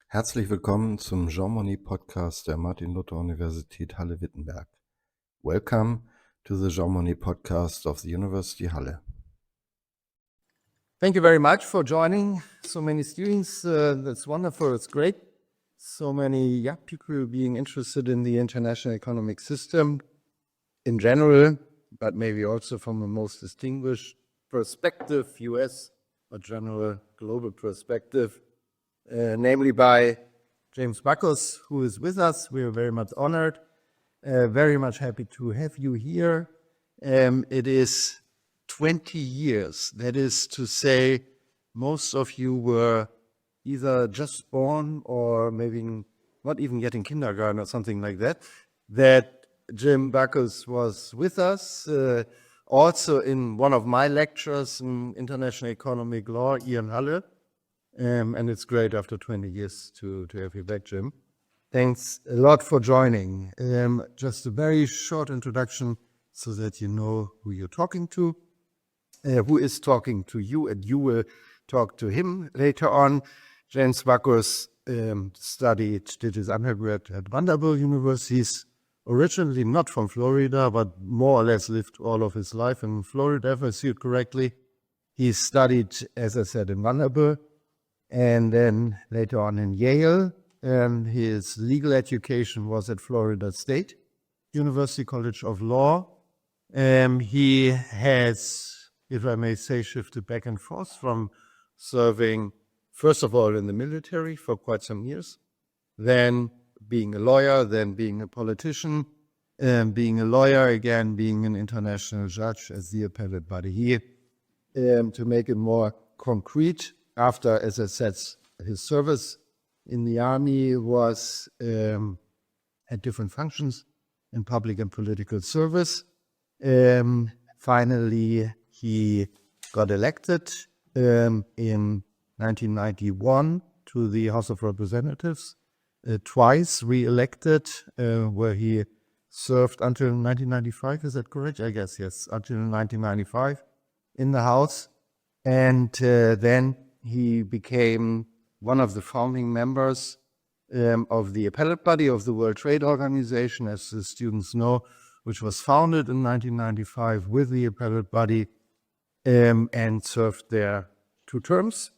Herzlich willkommen zum Jean Monnet Podcast der Martin-Luther-Universität Halle-Wittenberg. Welcome to the Jean Monnet Podcast of the University Halle. Thank you very much for joining. So many students, that's wonderful, it's great. So many young people being interested in the international economic system in general, but maybe also from a most distinguished perspective, US or general global perspective. Namely by James Bacchus, who is with us. We are very much honored, very much happy to have you here. It is 20 years, that is to say, most of you were either just born or maybe not even yet in kindergarten or something like that, that Jim Bacchus was with us, also in one of my lectures in international economic law here in Halle. And it's great after 20 years to have you back, Jim. Thanks a lot for joining. Just a very short introduction so that you know who you're talking to, who is talking to you, and you will talk to him later on. James Bacchus did his undergrad at Vanderbilt Universities, originally not from Florida, but more or less lived all of his life in Florida, if I see it correctly. He studied, as I said, in Vanderbilt, and then later on in Yale. His legal education was at Florida State University College of Law. He has, if I may say, shifted back and forth from serving, first of all, in the military for quite some years, then being a lawyer, then being a politician, being a lawyer, again, being an international judge as the appellate body here. To make it more concrete, after, as I said, his service in the army was had different functions in public and political service. Finally, he got elected in 1991 to the House of Representatives, twice re-elected, where he served until 1995. Is that correct? I guess, yes, until 1995 in the House. And then he became one of the founding members of the appellate body of the World Trade Organization, as the students know, which was founded in 1995 with the appellate body, and served there 2 terms.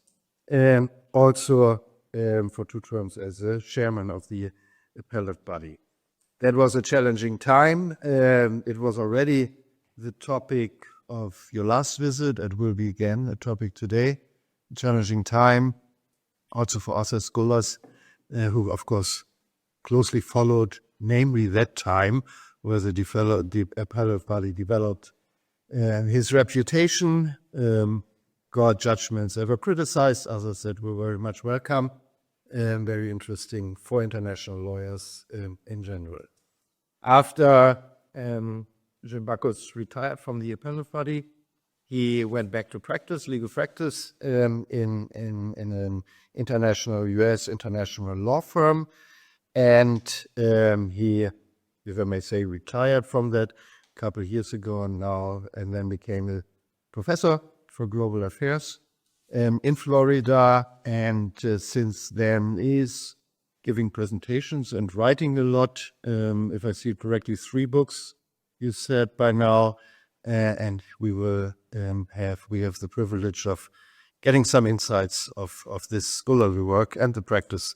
Also for 2 terms as a chairman of the appellate body. That was a challenging time. It was already the topic of your last visit. It will be again a topic today. Challenging time, also for us as scholars, who of course closely followed, namely that time where the appellate body developed his reputation, got judgments that were criticized. As I said, were very much welcome, very interesting for international lawyers in general. After Jim Bacchus retired from the appellate body, he went back to practice, legal practice, in an international U.S. international law firm. And he, if I may say, retired from that a couple of years ago and then became a professor for global affairs in Florida. And since then is giving presentations and writing a lot. If I see it correctly, 3 books, you said by now. And we have the privilege of getting some insights of this scholarly work and the practice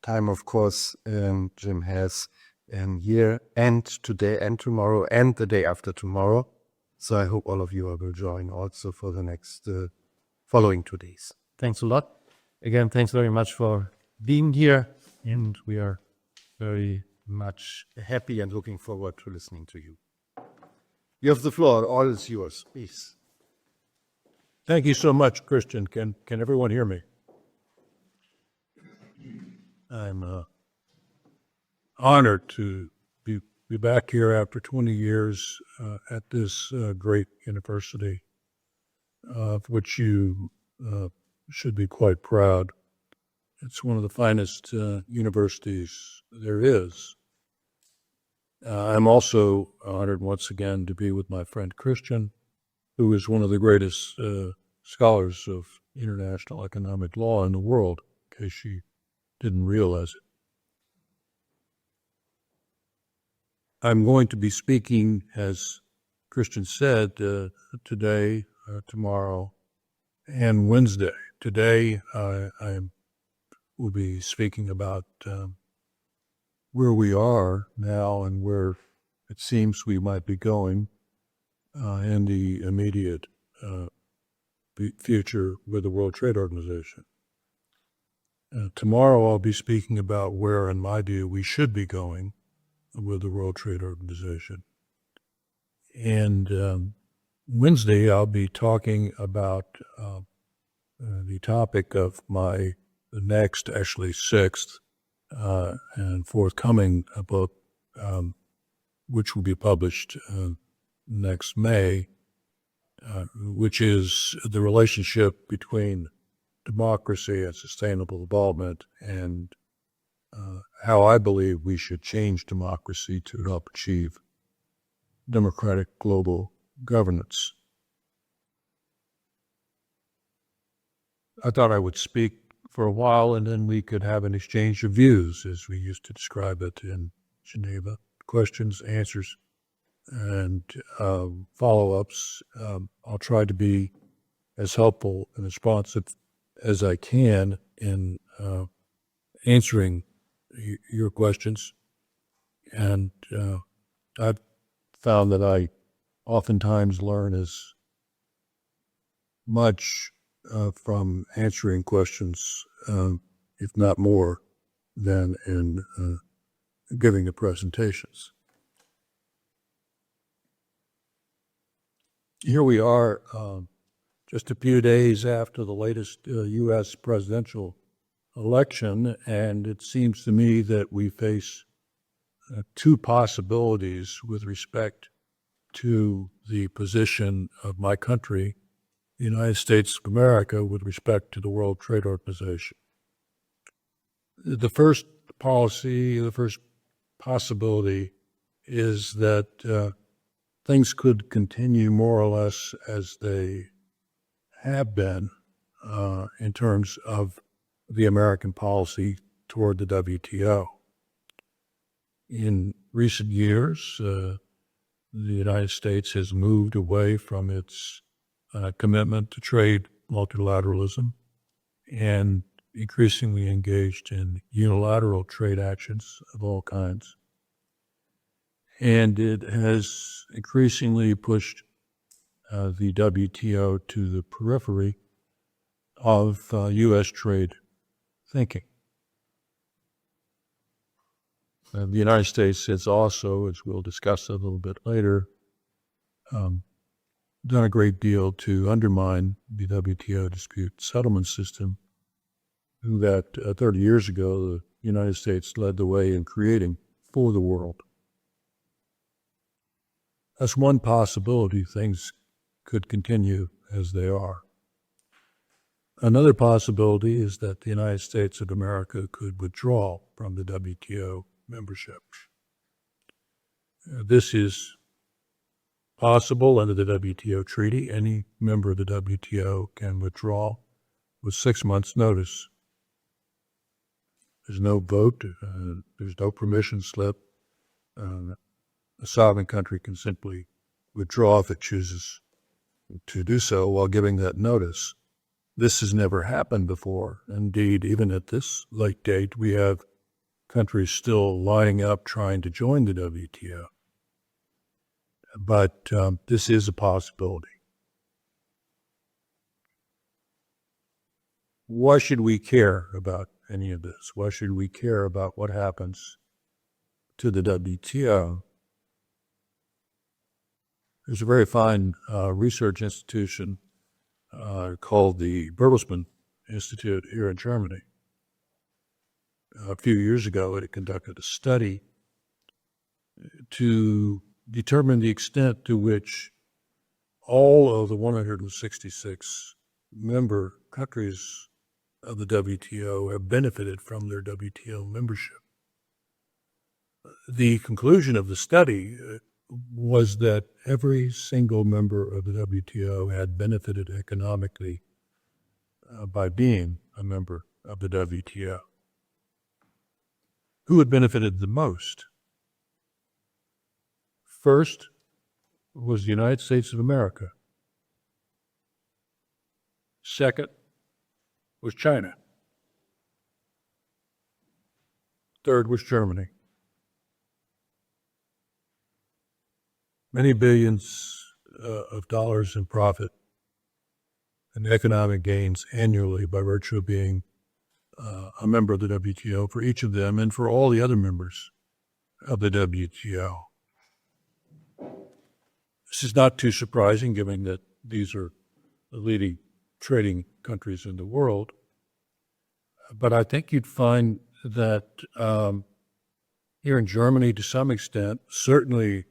time, of course, Jim has here and today and tomorrow and the day after tomorrow. So I hope all of you will join also for the next following 2 days. Thanks a lot. Again, thanks very much for being here, and we are very much happy and looking forward to listening to you. You have the floor. All is yours. Please. Thank you so much, Christian. Can everyone hear me? I'm honored to be back here after 20 years at this great university, of which you should be quite proud. It's one of the finest universities there is. I'm also honored once again to be with my friend Christian, who is one of the greatest scholars of international economic law in the world, in case she didn't realize it. I'm going to be speaking, as Christian said, today, tomorrow, and Wednesday. Today, I will be speaking about where we are now and where it seems we might be going in the immediate future with the World Trade Organization. Tomorrow, I'll be speaking about where, in my view, we should be going with the World Trade Organization. And Wednesday, I'll be talking about the topic of my next, actually sixth, and forthcoming book, which will be published next May, which is the relationship between democracy and sustainable development, and how I believe we should change democracy to help achieve democratic global governance. I thought I would speak for a while and then we could have an exchange of views, as we used to describe it in Geneva. Questions, answers, and follow-ups. I'll try to be as helpful and responsive as I can in answering your questions. And I've found that I oftentimes learn as much from answering questions, if not more, than in giving the presentations. Here we are, just a few days after the latest U.S. presidential election, and it seems to me that we face two possibilities with respect to the position of my country, the United States of America, with respect to the World Trade Organization. The first policy, the first possibility is that things could continue more or less as they have been in terms of the American policy toward the WTO. In recent years, the United States has moved away from its commitment to trade multilateralism and increasingly engaged in unilateral trade actions of all kinds. And it has increasingly pushed the WTO to the periphery of U.S. trade thinking. The United States has also, as we'll discuss a little bit later, done a great deal to undermine the WTO dispute settlement system that 30 years ago the United States led the way in creating for the world. That's one possibility. Things could continue as they are. Another possibility is that the United States of America could withdraw from the WTO membership. This is possible under the WTO treaty. Any member of the WTO can withdraw with 6 months' notice. There's no vote. There's no permission slip. A sovereign country can simply withdraw if it chooses to do so while giving that notice. This has never happened before. Indeed, even at this late date, we have countries still lining up trying to join the WTO. But this is a possibility. Why should we care about any of this? Why should we care about what happens to the WTO? There's a very fine research institution called the Bertelsmann Institute here in Germany. A few years ago, it conducted a study to determine the extent to which all of the 166 member countries of the WTO have benefited from their WTO membership. The conclusion of the study was that every single member of the WTO had benefited economically by being a member of the WTO. Who had benefited the most? First was the United States of America. Second was China. Third was Germany. Many billions of dollars in profit and economic gains annually by virtue of being a member of the WTO for each of them and for all the other members of the WTO. This is not too surprising given that these are the leading trading countries in the world. But I think you'd find that here in Germany, to some extent, certainly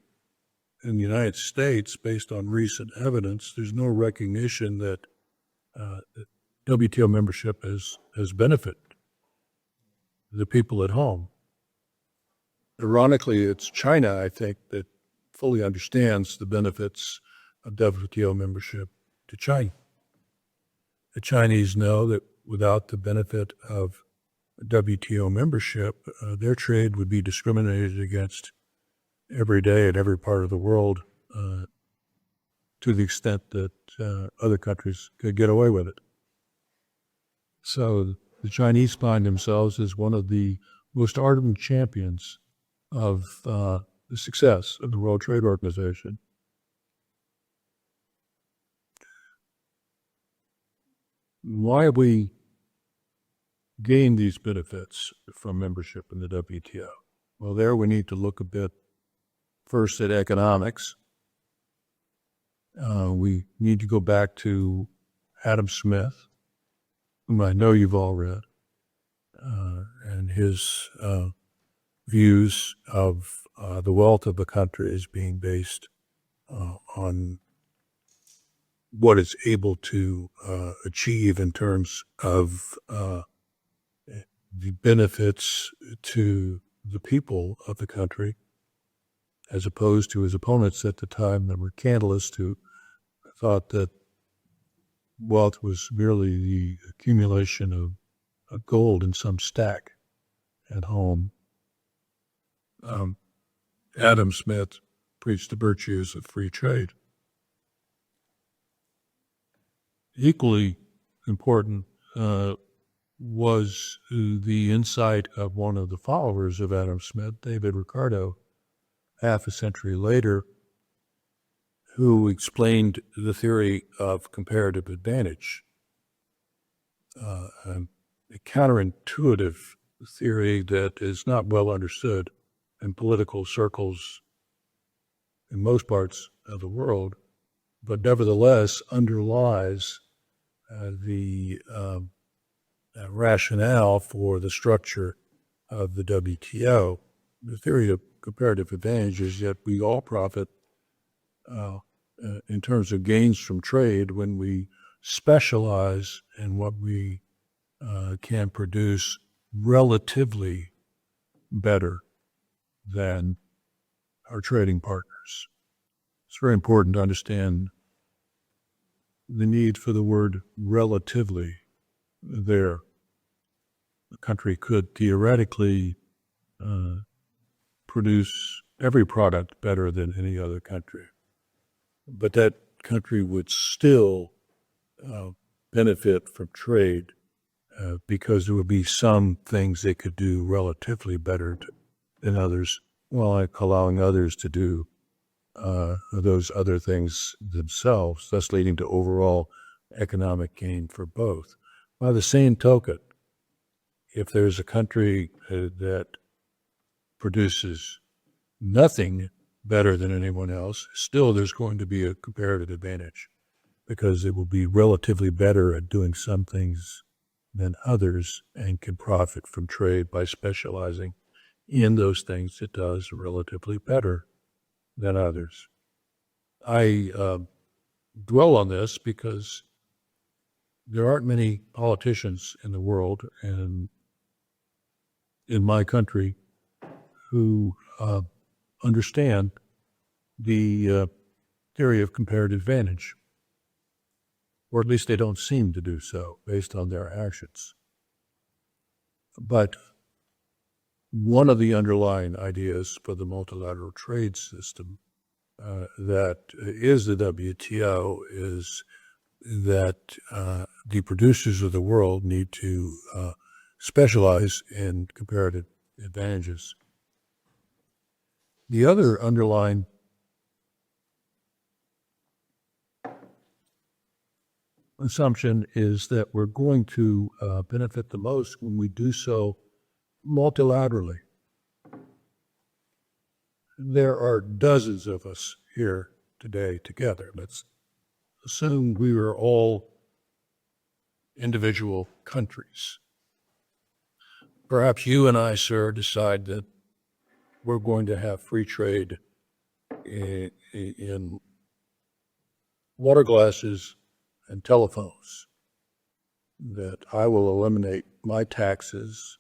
in the United States, based on recent evidence, there's no recognition that WTO membership has benefited the people at home. Ironically, it's China, I think, that fully understands the benefits of WTO membership to China. The Chinese know that without the benefit of WTO membership, their trade would be discriminated against every day in every part of the world to the extent that other countries could get away with it. So the Chinese find themselves as one of the most ardent champions of the success of the World Trade Organization. Why have we gained these benefits from membership in the WTO? Well, there we need to look a bit first at economics. We need to go back to Adam Smith, whom I know you've all read, and his views of the wealth of a country as being based on what it's able to achieve in terms of the benefits to the people of the country, as opposed to his opponents at the time, the mercantilists, who thought that wealth was merely the accumulation of gold in some stack at home. Adam Smith preached the virtues of free trade. Equally important was the insight of one of the followers of Adam Smith, David Ricardo, half a century later, who explained the theory of comparative advantage, a counterintuitive theory that is not well understood in political circles in most parts of the world, but nevertheless underlies the rationale for the structure of the WTO. The theory of comparative advantage is that we all profit in terms of gains from trade when we specialize in what we can produce relatively better than our trading partners. It's very important to understand the need for the word relatively there. A country could theoretically produce every product better than any other country, but that country would still benefit from trade because there would be some things they could do relatively better than others, while allowing others to do those other things themselves, thus leading to overall economic gain for both. By the same token, if there's a country that produces nothing better than anyone else, still there's going to be a comparative advantage because it will be relatively better at doing some things than others and can profit from trade by specializing in those things it does relatively better than others. I dwell on this because there aren't many politicians in the world and in my country who understand the theory of comparative advantage, or at least they don't seem to do so based on their actions. But one of the underlying ideas for the multilateral trade system that is the WTO is that the producers of the world need to specialize in comparative advantages. The other underlying assumption is that we're going to benefit the most when we do so multilaterally. There are dozens of us here today together. Let's assume we were all individual countries. Perhaps you and I, sir, decide that we're going to have free trade in water glasses and telephones, that I will eliminate my taxes,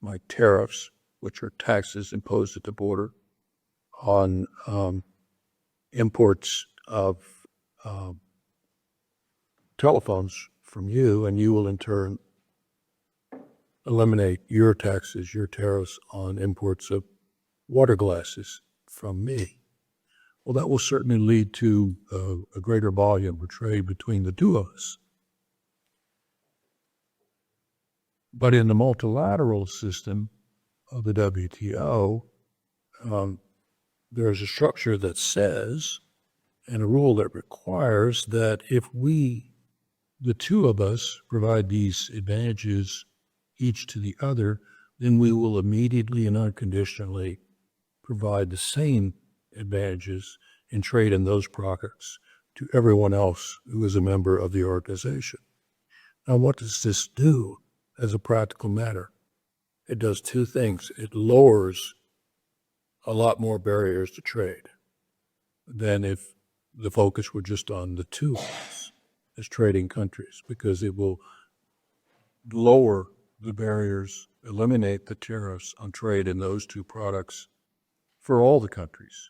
my tariffs, which are taxes imposed at the border, on imports of telephones from you, and you will in turn eliminate your taxes, your tariffs on imports of water glasses from me. Well, that will certainly lead to a greater volume of trade between the two of us. But in the multilateral system of the WTO, there's a structure that says, and a rule that requires, that if we, the two of us, provide these advantages each to the other, then we will immediately and unconditionally provide the same advantages in trade in those products to everyone else who is a member of the organization. Now, what does this do as a practical matter? It does two things. It lowers a lot more barriers to trade than if the focus were just on the two of us as trading countries, because it will lower the barriers, eliminate the tariffs on trade in those two products for all the countries.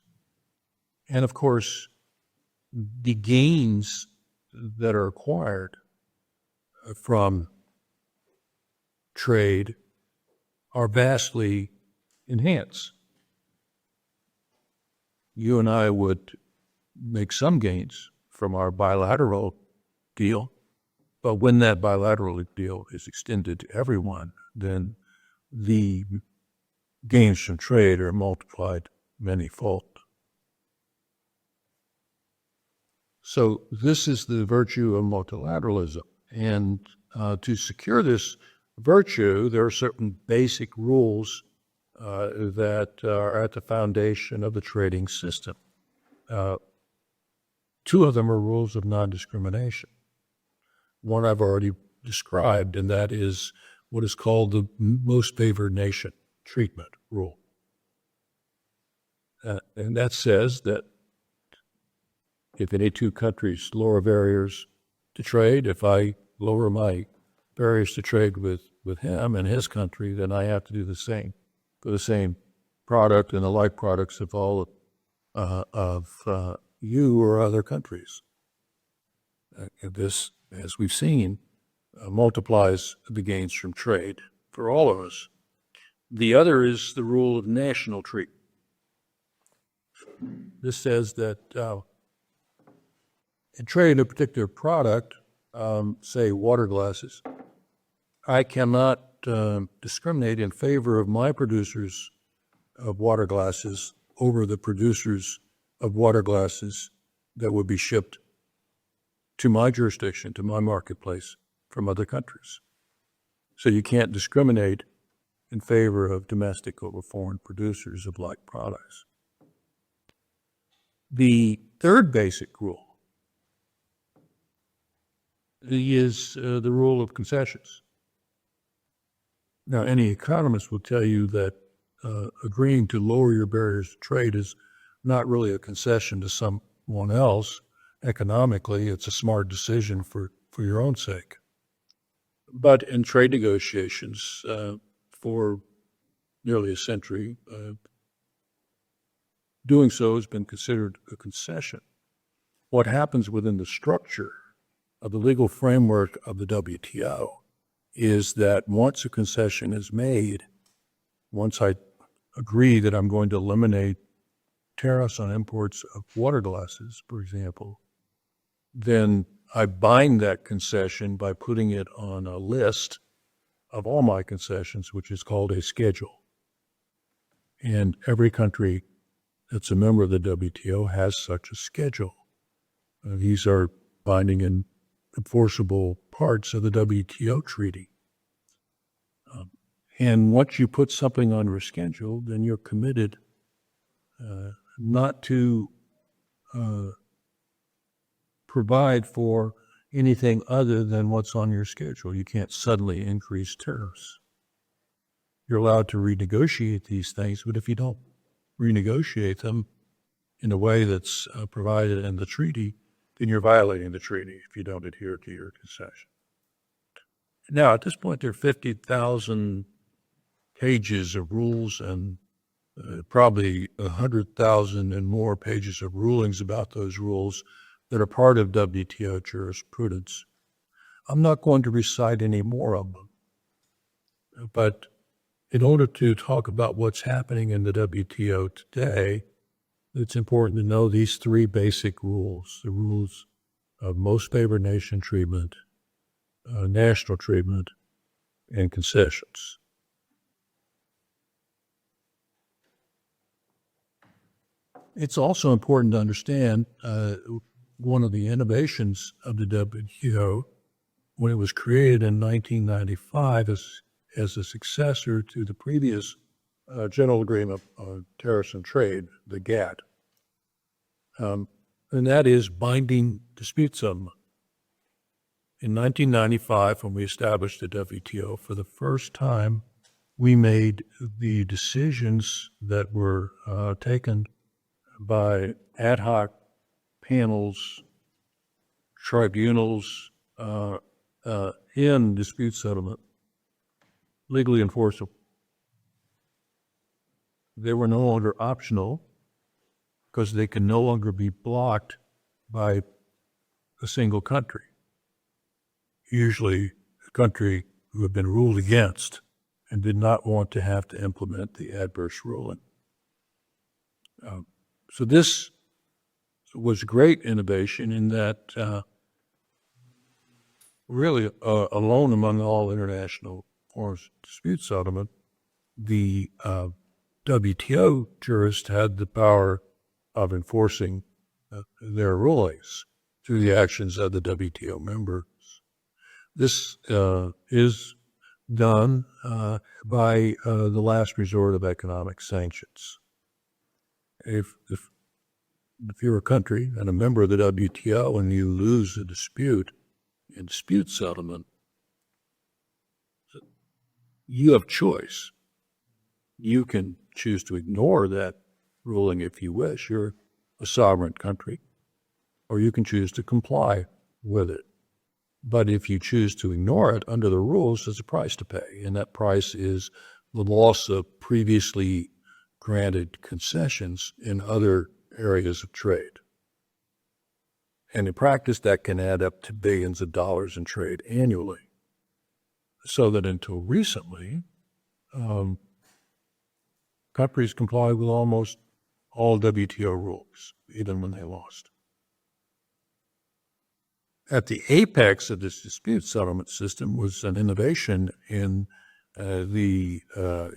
And of course, the gains that are acquired from trade are vastly enhanced. You and I would make some gains from our bilateral deal, but when that bilateral deal is extended to everyone, then the gains from trade are multiplied many-fold. So this is the virtue of multilateralism. And to secure this virtue, there are certain basic rules that are at the foundation of the trading system. Two of them are rules of non-discrimination. One I've already described, and that is what is called the most favored nation treatment rule. And that says that if any two countries lower barriers to trade, if I lower my barriers to trade with him and his country, then I have to do the same for the same product and the like products of all of you or other countries. This, as we've seen, multiplies the gains from trade for all of us. The other is the rule of national treatment. This says that in trading a particular product, say water glasses, I cannot discriminate in favor of my producers of water glasses over the producers of water glasses that would be shipped to my jurisdiction, to my marketplace from other countries. So you can't discriminate in favor of domestic over foreign producers of like products. The third basic rule is the rule of concessions. Now, any economist will tell you that agreeing to lower your barriers to trade is not really a concession to someone else. Economically, it's a smart decision for for your own sake. But in trade negotiations for nearly a century, doing so has been considered a concession. What happens within the structure of the legal framework of the WTO is that once a concession is made, once I agree that I'm going to eliminate tariffs on imports of water glasses, for example, then I bind that concession by putting it on a list of all my concessions, which is called a schedule. And every country that's a member of the WTO has such a schedule. These are binding and enforceable parts of the WTO treaty. And once you put something on your schedule, then you're committed not to provide for anything other than what's on your schedule. You can't suddenly increase tariffs. You're allowed to renegotiate these things, but if you don't renegotiate them in a way that's provided in the treaty, then you're violating the treaty if you don't adhere to your concession. Now, at this point, there are 50,000 pages of rules and probably 100,000 and more pages of rulings about those rules that are part of WTO jurisprudence. I'm not going to recite any more of them, but in order to talk about what's happening in the WTO today, it's important to know these three basic rules: the rules of most favored nation treatment, national treatment, and concessions. It's also important to understand one of the innovations of the WTO when it was created in 1995 as a successor to the previous General Agreement on Tariffs and Trade, the GATT, and that is binding dispute settlement. In 1995, when we established the WTO, for the first time, we made the decisions that were taken by ad hoc panels, tribunals in dispute settlement legally enforceable. They were no longer optional because they can no longer be blocked by a single country, usually a country who had been ruled against and did not want to have to implement the adverse ruling. So this was great innovation in that really alone among all international forms of dispute settlement, the WTO jurists had the power of enforcing their rulings through the actions of the WTO members. This is done by the last resort of economic sanctions. If you're a country and a member of the WTO and you lose a dispute in dispute settlement, you have choice. You can choose to ignore that ruling if you wish. You're a sovereign country. Or you can choose to comply with it. But if you choose to ignore it, under the rules, there's a price to pay. And that price is the loss of previously granted concessions in other areas of trade. And in practice, that can add up to billions of dollars in trade annually. So that until recently, countries complied with almost all WTO rules, even when they lost. At the apex of this dispute settlement system was an innovation in the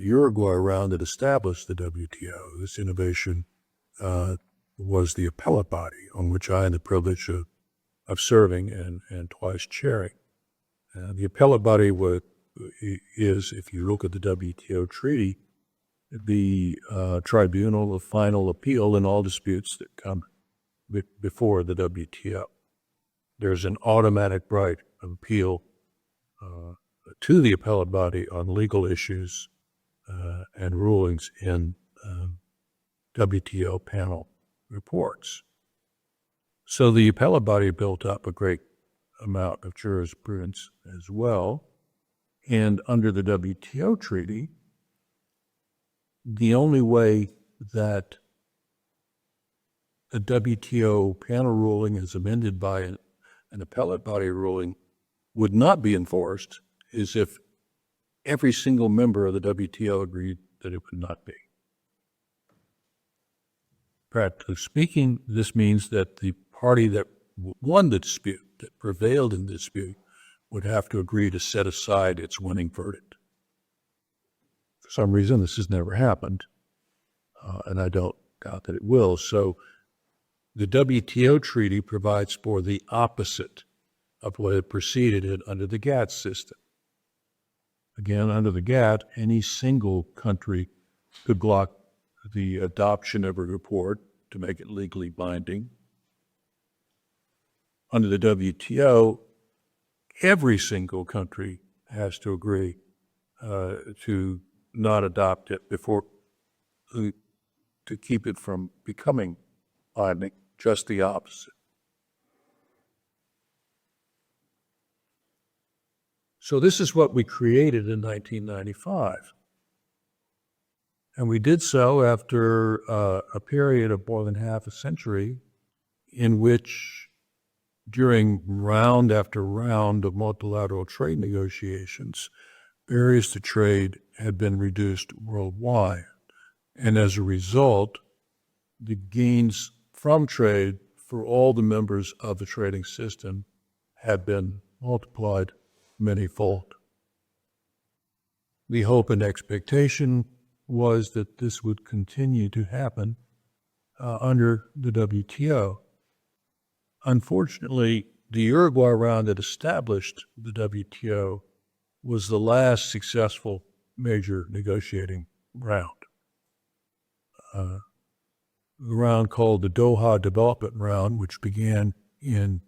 Uruguay round that established the WTO. This innovation was the appellate body on which I had the privilege of serving and twice chairing. The appellate body is, if you look at the WTO treaty, the tribunal of final appeal in all disputes that come before the WTO. There's an automatic right of appeal to the appellate body on legal issues and rulings in WTO panel reports. So the appellate body built up a great amount of jurisprudence as well. And under the WTO treaty, the only way that a WTO panel ruling is amended by an appellate body ruling would not be enforced is if every single member of the WTO agreed that it would not be. Practically speaking, this means that the party that won the dispute, that prevailed in the dispute, would have to agree to set aside its winning verdict. For some reason, this has never happened, and I don't doubt that it will. So the WTO treaty provides for the opposite of what had preceded it under the GATT system. Again, under the GATT, any single country could block the adoption of a report to make it legally binding. Under the WTO, every single country has to agree to not adopt it before, to keep it from becoming binding, just the opposite. So this is what we created in 1995. And we did so after a period of more than half a century in which, during round after round of multilateral trade negotiations, barriers to trade had been reduced worldwide. And as a result, the gains from trade for all the members of the trading system had been multiplied manyfold. The hope and expectation was that this would continue to happen under the WTO. Unfortunately, the Uruguay round that established the WTO was the last successful major negotiating round. The round called the Doha Development Round, which began in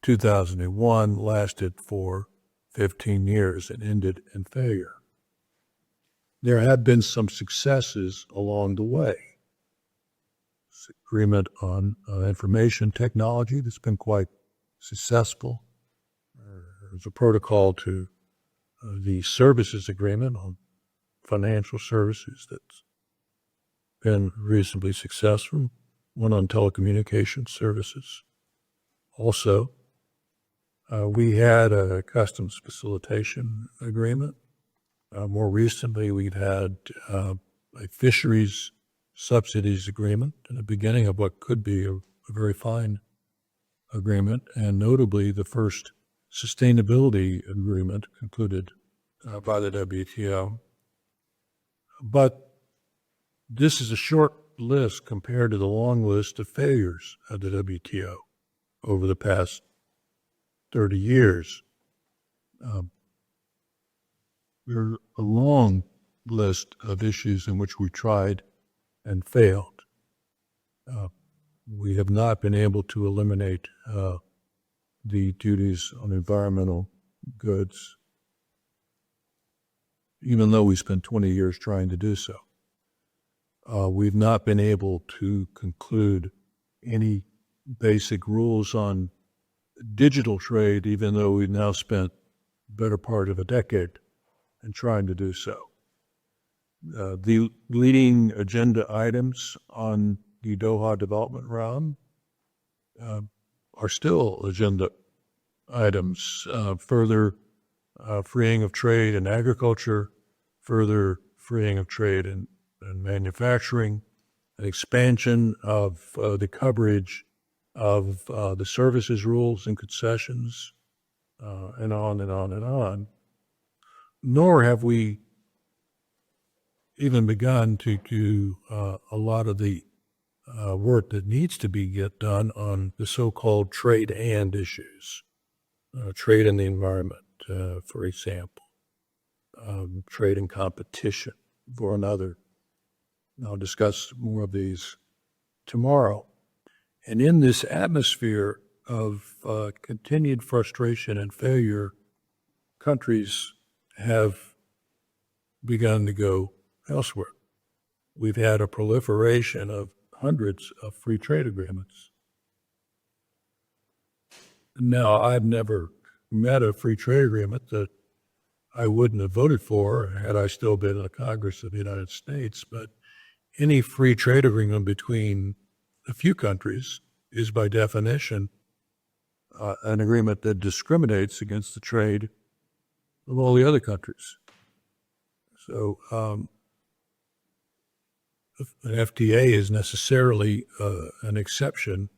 2001, lasted for 15 years and ended in failure. There have been some successes along the way. This agreement on information technology that's been quite successful. There's a protocol to the services agreement on financial services that's been reasonably successful. One on telecommunications services. Also, we had a customs facilitation agreement. More recently, we've had a fisheries subsidies agreement and the beginning of what could be a very fine agreement, and notably the first sustainability agreement concluded by the WTO. But this is a short list compared to the long list of failures of the WTO over the past 30 years. There's a long list of issues in which we tried and failed. We have not been able to eliminate the duties on environmental goods, even though we spent 20 years trying to do so. We've not been able to conclude any basic rules on digital trade, even though we've now spent the better part of a decade in trying to do so. The leading agenda items on the Doha Development Round are still agenda items. Further freeing of trade in agriculture, further freeing of trade in manufacturing, an expansion of the coverage of the services rules and concessions, and on and on and on. Nor have we even begun to do a lot of the work that needs to be done on the so-called trade and issues. Trade and the environment, for example. Trade and competition, for another. I'll discuss more of these tomorrow. And in this atmosphere of continued frustration and failure, countries have begun to go elsewhere. We've had a proliferation of hundreds of free trade agreements. Now, I've never met a free trade agreement that I wouldn't have voted for had I still been in the Congress of the United States, but any free trade agreement between a few countries is by definition an agreement that discriminates against the trade of all the other countries. So an FTA is necessarily an exception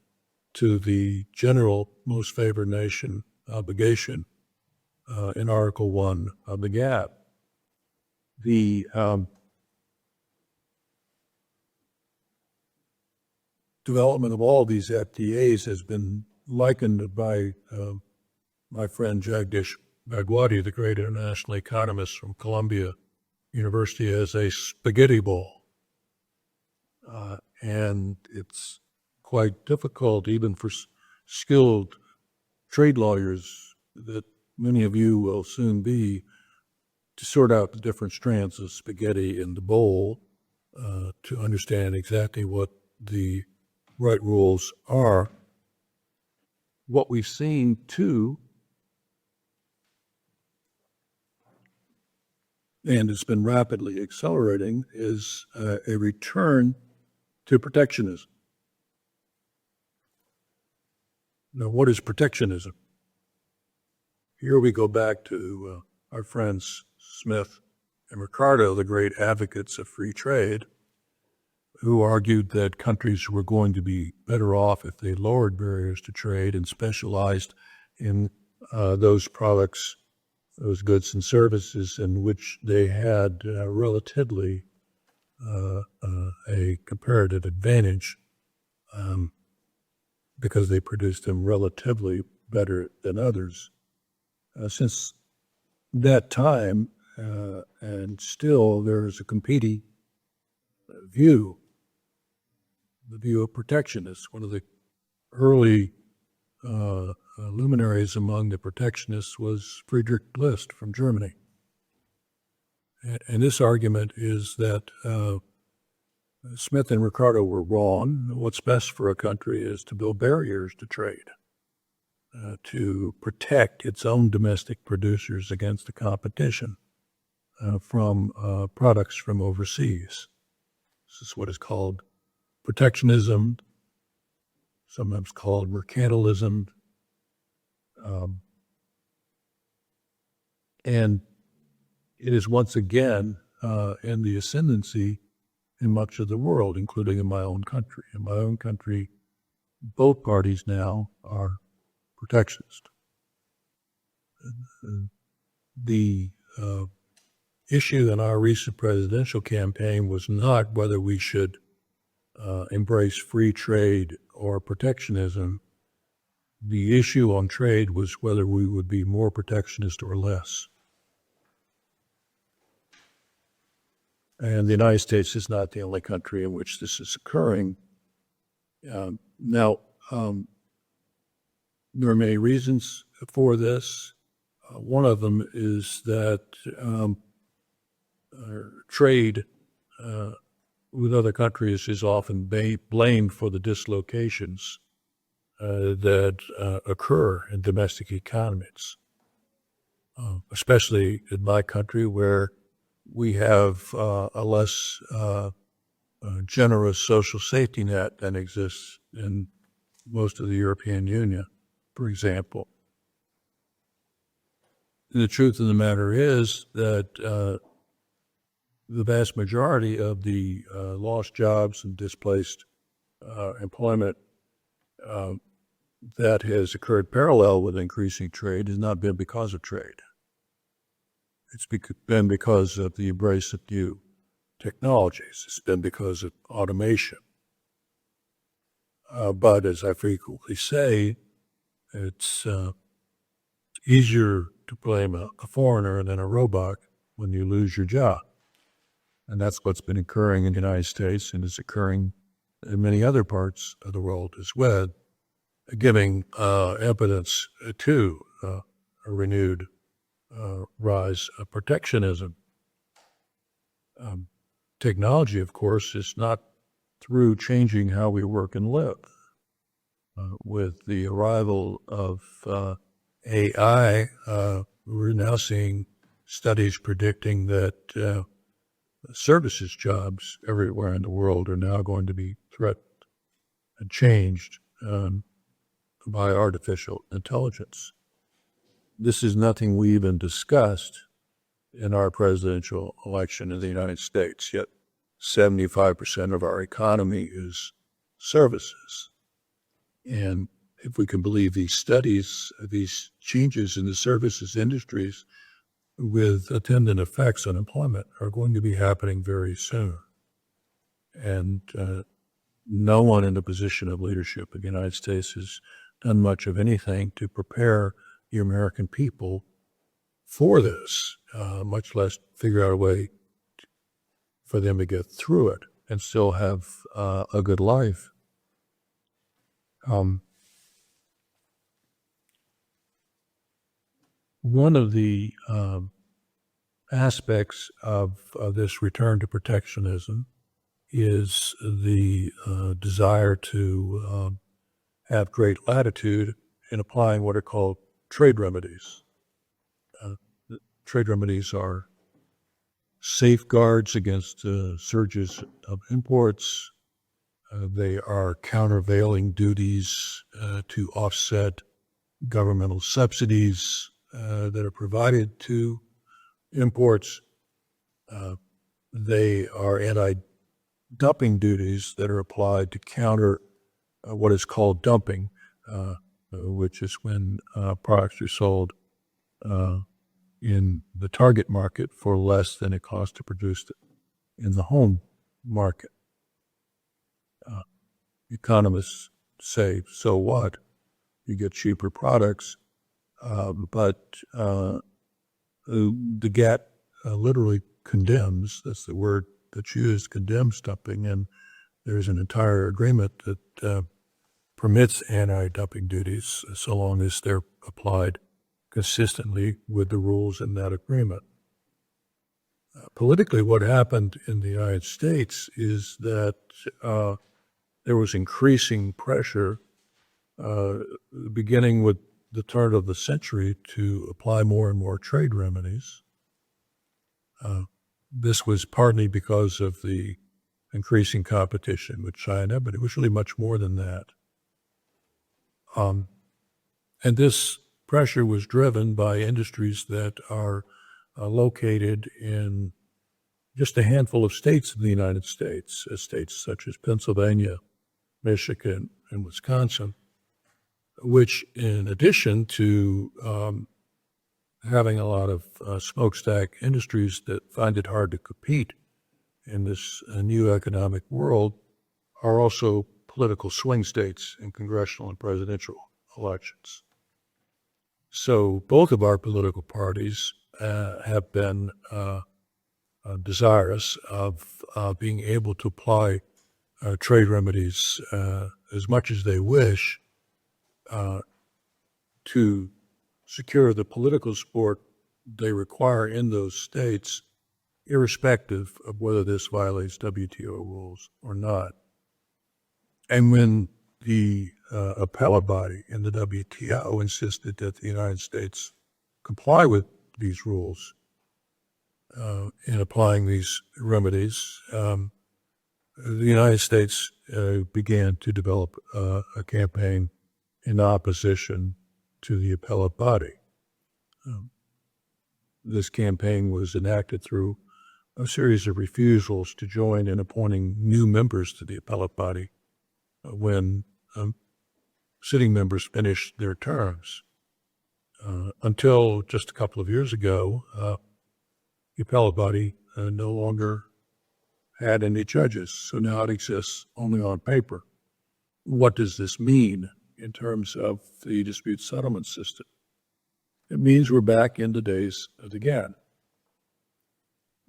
to the general most favored nation obligation in Article 1 of the GATT. The development of all these FTAs has been likened by my friend Jagdish Bhagwati, the great international economist from Columbia University, as a spaghetti ball. And it's quite difficult, even for skilled trade lawyers that many of you will soon be, to sort out the different strands of spaghetti in the bowl to understand exactly what the right rules are. What we've seen, too, and it's been rapidly accelerating, is a return to protectionism. Now, what is protectionism? Here we go back to our friends Smith and Ricardo, the great advocates of free trade, who argued that countries were going to be better off if they lowered barriers to trade and specialized in those products, those goods and services in which they had relatively a comparative advantage because they produced them relatively better than others. Since that time, and still there is a competing view, the view of protectionists. One of the early luminaries among the protectionists was Friedrich List from Germany. And this argument is that Smith and Ricardo were wrong. What's best for a country is to build barriers to trade, to protect its own domestic producers against the competition from products from overseas. This is what is called protectionism, sometimes called mercantilism, and it is once again in the ascendancy in much of the world, including in my own country. In my own country, both parties now are protectionist. The issue in our recent presidential campaign was not whether we should embrace free trade or protectionism. The issue on trade was whether we would be more protectionist or less. And the United States is not the only country in which this is occurring. Now, there are many reasons for this. One of them is that trade with other countries is often blamed for the dislocations that occur in domestic economies, especially in my country where we have a less generous social safety net than exists in most of the European Union, for example. The truth of the matter is that the vast majority of the lost jobs and displaced employment that has occurred parallel with increasing trade has not been because of trade. It's been because of the embrace of new technologies. It's been because of automation. But as I frequently say, it's easier to blame a foreigner than a robot when you lose your job. And that's what's been occurring in the United States and is occurring in many other parts of the world as well, giving evidence to a renewed rise of protectionism. Technology, of course, is not through changing how we work and live. with the arrival of AI, we're now seeing studies predicting that services jobs everywhere in the world are now going to be threatened and changed by artificial intelligence. This is nothing we even discussed in our presidential election in the United States, yet 75% of our economy is services. And if we can believe these studies, these changes in the services industries with attendant effects on employment are going to be happening very soon. And no one in a position of leadership in the United States has done much of anything to prepare the American people for this, much less figure out a way for them to get through it and still have a good life. One of the aspects of this return to protectionism is the desire to have great latitude in applying what are called trade remedies. Trade remedies are safeguards against surges of imports. They are countervailing duties to offset governmental subsidies that are provided to imports. They are anti-dumping duties that are applied to counter what is called dumping, which is when products are sold in the target market for less than it costs to produce it in the home market. Economists say, so what? You get cheaper products, but the GATT literally condemns, that's the word that's used, condemns dumping, and there's an entire agreement that permits anti-dumping duties so long as they're applied consistently with the rules in that agreement. Politically, what happened in the United States is that there was increasing pressure beginning with the turn of the century to apply more and more trade remedies. This was partly because of the increasing competition with China, but it was really much more than that. And this pressure was driven by industries that are located in just a handful of states in the United States, states such as Pennsylvania, Michigan, and Wisconsin, which in addition to having a lot of smokestack industries that find it hard to compete in this new economic world, are also political swing states in congressional and presidential elections. So both of our political parties have been desirous of being able to apply trade remedies as much as they wish to secure the political support they require in those states, irrespective of whether this violates WTO rules or not. And when the appellate body in the WTO insisted that the United States comply with these rules in applying these remedies, the United States began to develop a campaign in opposition to the appellate body. This campaign was enacted through a series of refusals to join in appointing new members to the appellate body when sitting members finished their terms. Until just a couple of years ago, the appellate body no longer had any judges, so now it exists only on paper. What does this mean in terms of the dispute settlement system? It means we're back in the days of the GATT.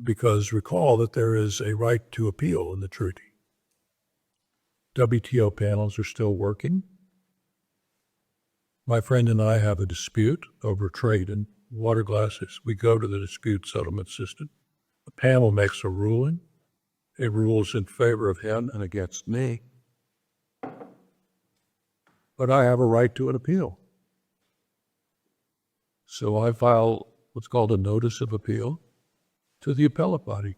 Because recall that there is a right to appeal in the treaty. WTO panels are still working. My friend and I have a dispute over trade in water glasses. We go to the dispute settlement system. The panel makes a ruling. It rules in favor of him and against me. but I have a right to an appeal. So I file what's called a notice of appeal to the appellate body.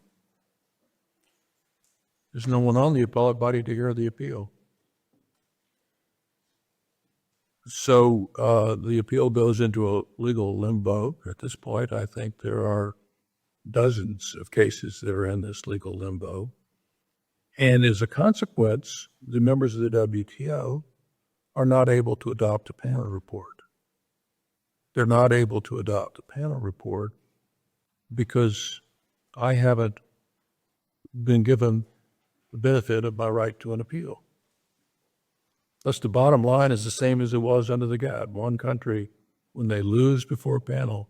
There's no one on the appellate body to hear the appeal. So the appeal goes into a legal limbo. At this point, I think there are dozens of cases that are in this legal limbo. And as a consequence, the members of the WTO are not able to adopt a panel report. They're not able to adopt a panel report because I haven't been given the benefit of my right to an appeal. Thus, the bottom line is the same as it was under the GATT. One country, when they lose before a panel,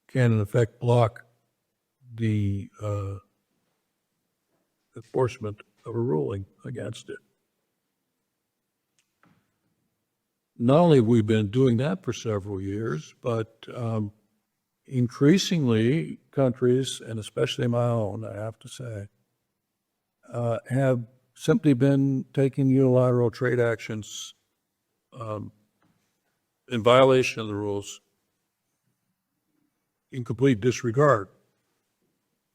can in effect block the enforcement of a ruling against it. Not only have we been doing that for several years, but increasingly countries, and especially my own, I have to say, have simply been taking unilateral trade actions in violation of the rules, in complete disregard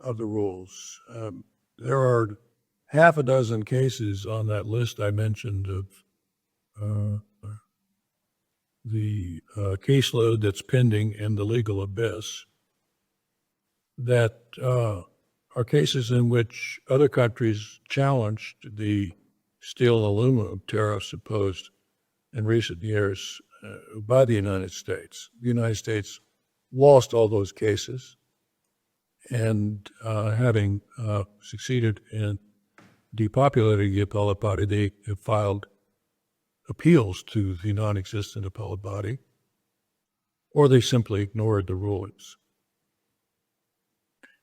of the rules. There are half a dozen cases on that list I mentioned of the caseload that's pending in the legal abyss that are cases in which other countries challenged the steel and aluminum tariffs imposed in recent years by the United States. The United States lost all those cases, and having succeeded in depopulating the appellate body, they have filed appeals to the non-existent appellate body, or they simply ignored the rulings.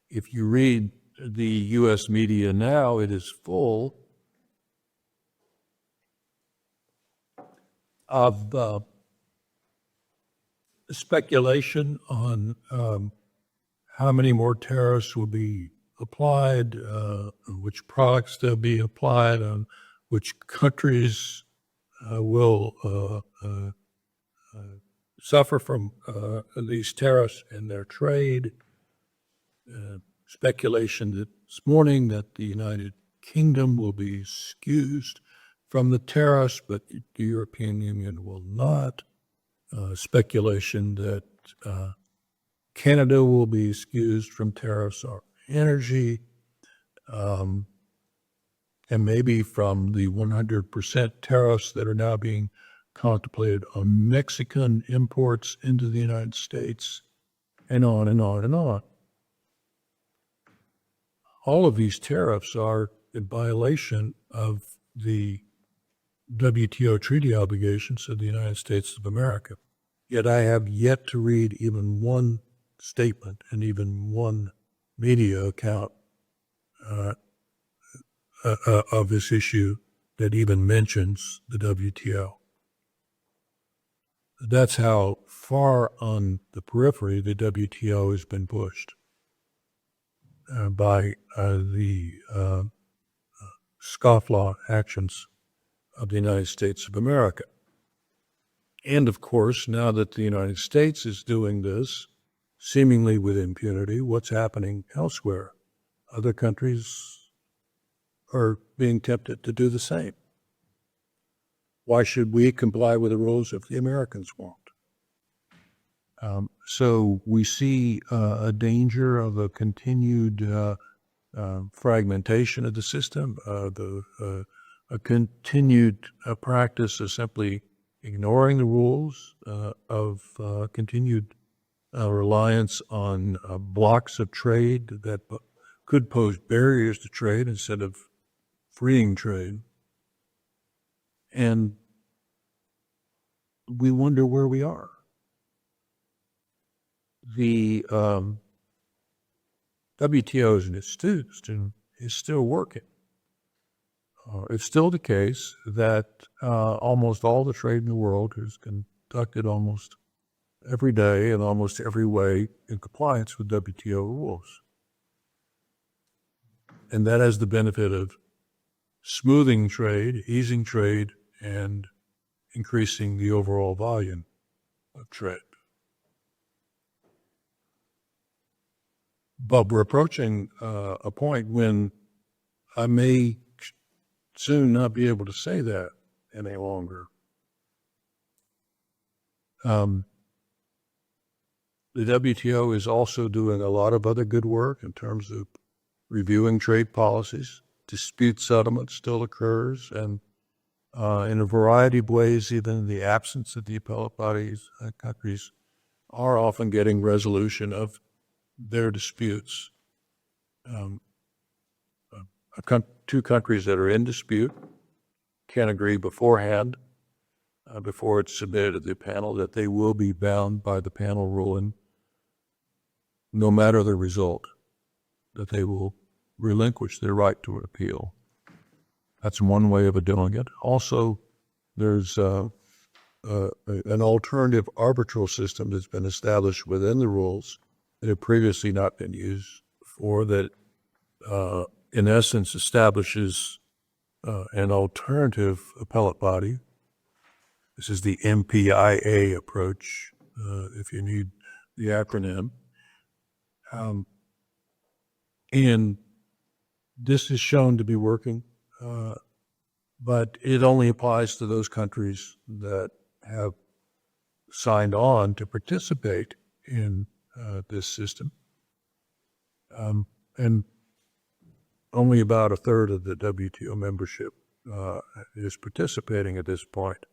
If you read the U.S. media now, it is full of speculation on how many more tariffs will be applied, which products they'll be applied, on which countries will suffer from these tariffs in their trade. Speculation this morning that the United Kingdom will be excused from the tariffs, but the European Union will not. Speculation that Canada will be excused from tariffs on energy, and maybe from the 100% tariffs that are now being contemplated on Mexican imports into the United States, and on and on and on. All of these tariffs are in violation of the WTO treaty obligations of the United States of America. Yet I have yet to read even one statement and even one media account of this issue that even mentions the WTO. That's how far on the periphery the WTO has been pushed by the scofflaw actions of the United States of America. And of course, now that the United States is doing this, seemingly with impunity, what's happening elsewhere? Other countries are being tempted to do the same. Why should we comply with the rules if the Americans won't? So we see a danger of a continued fragmentation of the system, a continued practice of simply ignoring the rules, of continued reliance on blocks of trade that could pose barriers to trade instead of freeing trade. And we wonder where we are. The WTO as an institution is still working. It's still the case that almost all the trade in the world is conducted almost every day in almost every way in compliance with WTO rules. And that has the benefit of smoothing trade, easing trade, and increasing the overall volume of trade. But we're approaching a point when I may soon not be able to say that any longer. The WTO is also doing a lot of other good work in terms of reviewing trade policies. Dispute settlement still occurs, and in a variety of ways, even in the absence of the appellate bodies, countries are often getting resolution of their disputes. Two countries that are in dispute can agree beforehand, before it's submitted to the panel, that they will be bound by the panel ruling, no matter the result, that they will relinquish their right to appeal. That's one way of doing it. Also, there's an alternative arbitral system that's been established within the rules that had previously not been used before, that in essence establishes an alternative appellate body. This is the MPIA approach, if you need the acronym. And this is shown to be working, but it only applies to those countries that have signed on to participate in this system. And only about a third of the WTO membership is participating at this point.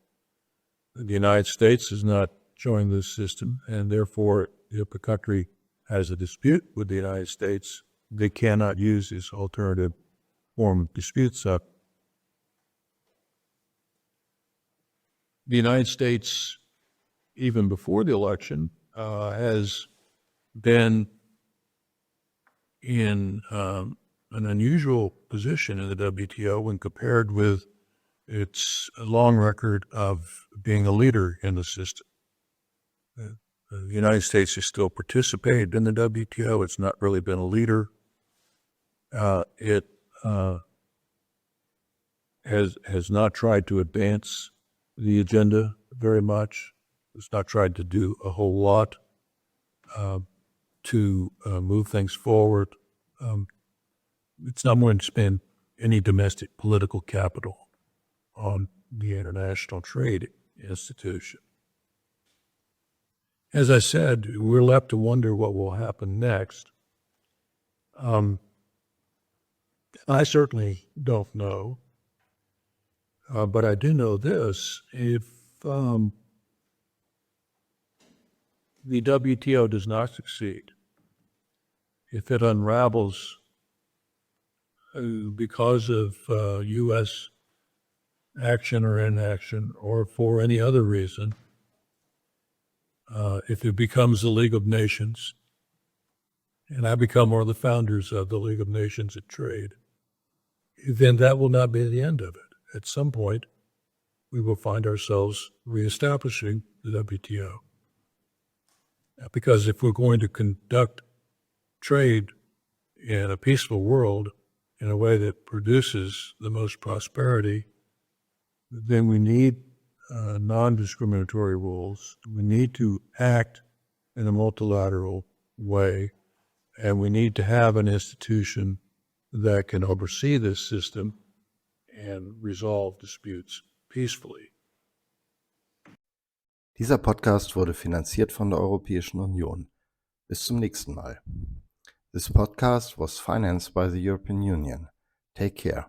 The United States has not joined this system, and therefore, if a country has a dispute with the United States, they cannot use this alternative form of dispute settlement. The United States, even before the election, has been in an unusual position in the WTO when compared with its long record of being a leader in the system. The United States has still participated in the WTO. It's not really been a leader. It has not tried to advance the agenda very much. It's not tried to do a whole lot to move things forward. It's not going to spend any domestic political capital on the International Trade Institution. As I said, we're left to wonder what will happen next. I certainly don't know, but I do know this. If the WTO does not succeed, if it unravels because of U.S. action or inaction, or for any other reason, if it becomes the League of Nations, and I become one of the founders of the League of Nations at Trade, then that will not be the end of it. At some point, we will find ourselves reestablishing the WTO. Because if we're going to conduct trade in a peaceful world in a way that produces the most prosperity, then we need non-discriminatory rules. We need to act in a multilateral way, and we need to have an institution that can oversee this system and resolve disputes peacefully. Dieser Podcast wurde finanziert von der Europäischen Union. Bis zum nächsten Mal. This podcast was financed by the European Union. Take care.